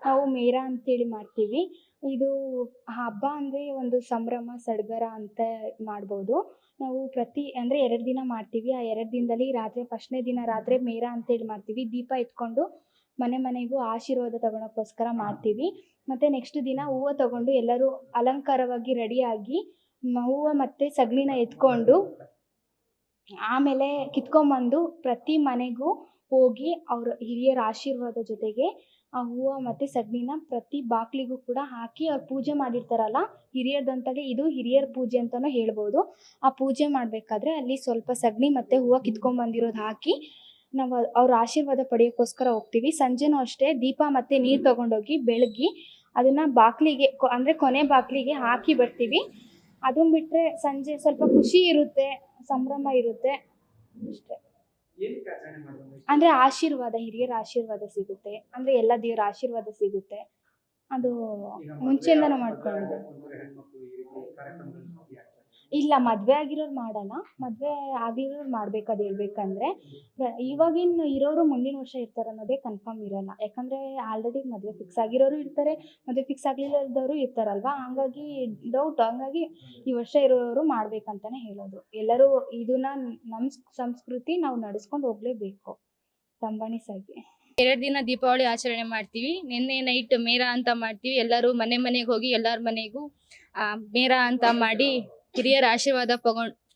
ನಾವು ಮೇರ ಅಂತೇಳಿ ಮಾಡ್ತೀವಿ. ಇದು ಹಬ್ಬ ಅಂದರೆ ಒಂದು ಸಂಭ್ರಮ ಸಡಗರ ಅಂತ ಮಾಡ್ಬೋದು. ನಾವು ಅಂದರೆ 2 ದಿನ ಮಾಡ್ತೀವಿ. ಆ 2 ದಿನದಲ್ಲಿ ರಾತ್ರಿ ಫಸ್ಟ್‌ನೇ ದಿನ ರಾತ್ರಿ ಮೇರ ಅಂತೇಳಿ ಮಾಡ್ತೀವಿ. ದೀಪ ಎತ್ಕೊಂಡು ಮನೆಗೂ ಆಶೀರ್ವಾದ ತಗೊಳಕ್ಕೋಸ್ಕರ ಮಾಡ್ತೀವಿ. ಮತ್ತು ನೆಕ್ಸ್ಟ್ ದಿನ ಹೂವು ತಗೊಂಡು ಎಲ್ಲರೂ ಅಲಂಕಾರವಾಗಿ ರೆಡಿಯಾಗಿ ಹೂವು ಮತ್ತು ಸಗಣಿನ ಎತ್ಕೊಂಡು ಆಮೇಲೆ ಕಿತ್ಕೊಂಬಂದು ಪ್ರತಿ ಮನೆಗೂ ಹೋಗಿ ಅವ್ರ ಹಿರಿಯರ ಆಶೀರ್ವಾದ ಜೊತೆಗೆ ಆ ಹೂವು ಮತ್ತು ಸಗಣಿನ ಪ್ರತಿ ಬಾಗಿಲಿಗೂ ಕೂಡ ಹಾಕಿ ಅವ್ರು ಪೂಜೆ ಮಾಡಿರ್ತಾರಲ್ಲ ಹಿರಿಯರ್ದಂತಲೇ ಇದು ಹಿರಿಯರ ಪೂಜೆ ಅಂತಲೂ ಹೇಳ್ಬೋದು. ಆ ಪೂಜೆ ಮಾಡಬೇಕಾದ್ರೆ ಅಲ್ಲಿ ಸ್ವಲ್ಪ ಸಗಣಿ ಮತ್ತು ಹೂವು ಕಿತ್ಕೊಂಬಂದಿರೋದು ಹಾಕಿ ನಾವು ಅವ್ರ ಆಶೀರ್ವಾದ ಪಡೆಯೋಕ್ಕೋಸ್ಕರ ಹೋಗ್ತೀವಿ. ಸಂಜೆನೂ ಅಷ್ಟೇ ದೀಪ ಮತ್ತು ನೀರು ತೊಗೊಂಡೋಗಿ ಬೆಳಗಿ ಅದನ್ನು ಬಾಗಿಲಿಗೆ ಅಂದರೆ ಕೊನೆ ಬಾಗಿಲಿಗೆ ಹಾಕಿ ಬರ್ತೀವಿ. ಅದನ್ನು ಬಿಟ್ಟರೆ ಸಂಜೆ ಸ್ವಲ್ಪ ಖುಷಿ ಇರುತ್ತೆ, ಸಂಭ್ರಮ ಇರುತ್ತೆ ಅಷ್ಟೇ. ಅಂದರೆ ಆಶೀರ್ವಾದ, ಹಿರಿಯರ ಆಶೀರ್ವಾದ ಸಿಗುತ್ತೆ. ಅಂದರೆ ಎಲ್ಲ ದೇವರ ಆಶೀರ್ವಾದ ಸಿಗುತ್ತೆ. ಅದು ಮುಂಚೆಯಿಂದನೂ ಮಾಡ್ಕೊಂಡು ಇಲ್ಲ, ಮದುವೆ ಆಗಿರೋರು ಮಾಡಲ್ಲ. ಮದುವೆ ಆಗಿರೋರು ಮಾಡ್ಬೇಕು ಅದು ಹೇಳ್ಬೇಕಂದ್ರೆ. ಇವಾಗಿನ ಇರೋರು ಮುಂದಿನ ವರ್ಷ ಇರ್ತಾರೆ ಅನ್ನೋದೇ ಕನ್ಫರ್ಮ್ ಇರಲ್ಲ. ಯಾಕಂದರೆ ಆಲ್ರೆಡಿ ಮದುವೆ ಫಿಕ್ಸ್ ಆಗಿರೋರು ಇರ್ತಾರೆ, ಮದುವೆ ಫಿಕ್ಸ್ ಆಗಲಿಲ್ಲದವರು ಇರ್ತಾರಲ್ವ. ಹಂಗಾಗಿ ಡೌಟ್. ಹಂಗಾಗಿ ಈ ವರ್ಷ ಇರೋರು ಮಾಡ್ಬೇಕಂತಲೇ ಹೇಳೋದು. ಎಲ್ಲರೂ ಇದನ್ನ ನಮ್ಮ ಸಂಸ್ಕೃತಿ ನಾವು ನಡೆಸ್ಕೊಂಡು ಹೋಗಲೇಬೇಕು ರಂಬಣಿಸಾಗಿ. 2 ದಿನ ದೀಪಾವಳಿ ಆಚರಣೆ ಮಾಡ್ತೀವಿ. ನಿನ್ನೆ ನೈಟ್ ಮೇರ ಅಂತ ಮಾಡ್ತೀವಿ. ಎಲ್ಲರೂ ಮನೆಗೆ ಹೋಗಿ ಎಲ್ಲರ ಮನೆಗೂ ಮೇರ ಅಂತ ಮಾಡಿ ಹಿರಿಯರ ಆಶೀರ್ವಾದ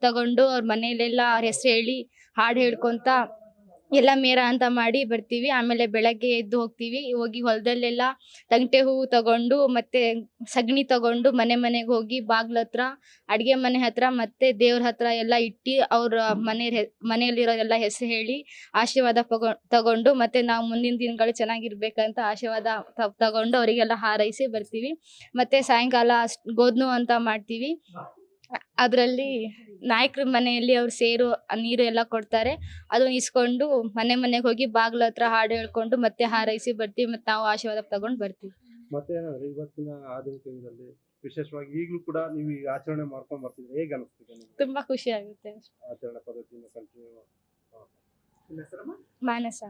ತಗೊಂಡು ಅವ್ರ ಮನೆಯಲ್ಲೆಲ್ಲ ಅವ್ರ ಹೆಸರು ಹೇಳಿ ಹಾಡು ಹೇಳ್ಕೊತ ಎಲ್ಲ ಮೇರ ಅಂತ ಮಾಡಿ ಬರ್ತೀವಿ. ಆಮೇಲೆ ಬೆಳಗ್ಗೆ ಎದ್ದು ಹೋಗಿ ಹೊಲದಲ್ಲೆಲ್ಲ ತಂಗಟೆ ಹೂವು ತಗೊಂಡು ಮತ್ತೆ ಸಗಣಿ ತಗೊಂಡು ಮನೆಗೆ ಹೋಗಿ ಬಾಗ್ಲ ಹತ್ರ, ಅಡುಗೆ ಮನೆ ಹತ್ರ ಮತ್ತೆ ದೇವ್ರ ಹತ್ರ ಎಲ್ಲ ಇಟ್ಟು ಅವ್ರ ಮನೆಯಲ್ಲಿರೋರೆಲ್ಲ ಹೆಸರು ಹೇಳಿ ಆಶೀರ್ವಾದ ತಗೊಂಡು ಮತ್ತೆ ನಾವು ಮುಂದಿನ ದಿನಗಳು ಚೆನ್ನಾಗಿರ್ಬೇಕಂತ ಆಶೀರ್ವಾದ ತಗೊಂಡು ಅವರಿಗೆಲ್ಲ ಹಾರೈಸಿ ಬರ್ತೀವಿ. ಮತ್ತೆ ಸಾಯಂಕಾಲ ಗೋದ್ನು ಅಂತ ಮಾಡ್ತೀವಿ. ಅದರಲ್ಲಿ ನಾಯಕರ ಮನೆಯಲ್ಲಿ ಅವ್ರು ಸೇರು ನೀರು ಎಲ್ಲ ಕೊಡ್ತಾರೆ. ಅದನ್ನ ಇಸ್ಕೊಂಡು ಮನೆಗೆ ಹೋಗಿ ಬಾಗ್ಲ ಹತ್ರ ಹಾಡು ಹೇಳ್ಕೊಂಡು ಮತ್ತೆ ಹಾರೈಸಿ ಬರ್ತೀವಿ. ಮತ್ತೆ ನಾವು ಆಶೀರ್ವಾದ ತಗೊಂಡು ಬರ್ತೀವಿ. ಮತ್ತೆ ಇವತ್ತಿನ ಆಧುನಿಕ ಯುಗದಲ್ಲಿ ವಿಶೇಷವಾಗಿ ಈಗಲೂ ಕೂಡ ನೀವು ಈಗ ಆಚರಣೆ ಮಾಡ್ಕೊಂಡು ಬರ್ತಿದ್ರೆ ಹೇಗೆ ಅನಿಸ್ತಿದೆ ನಿಮಗೆ? ತುಂಬಾ ಖುಷಿ ಆಗುತ್ತೆ. ಆಚರಣೆ ಪದ್ಧತಿಯಿಂದ ಕಂಟಿನ್ಯೂ ಮಾನಸ.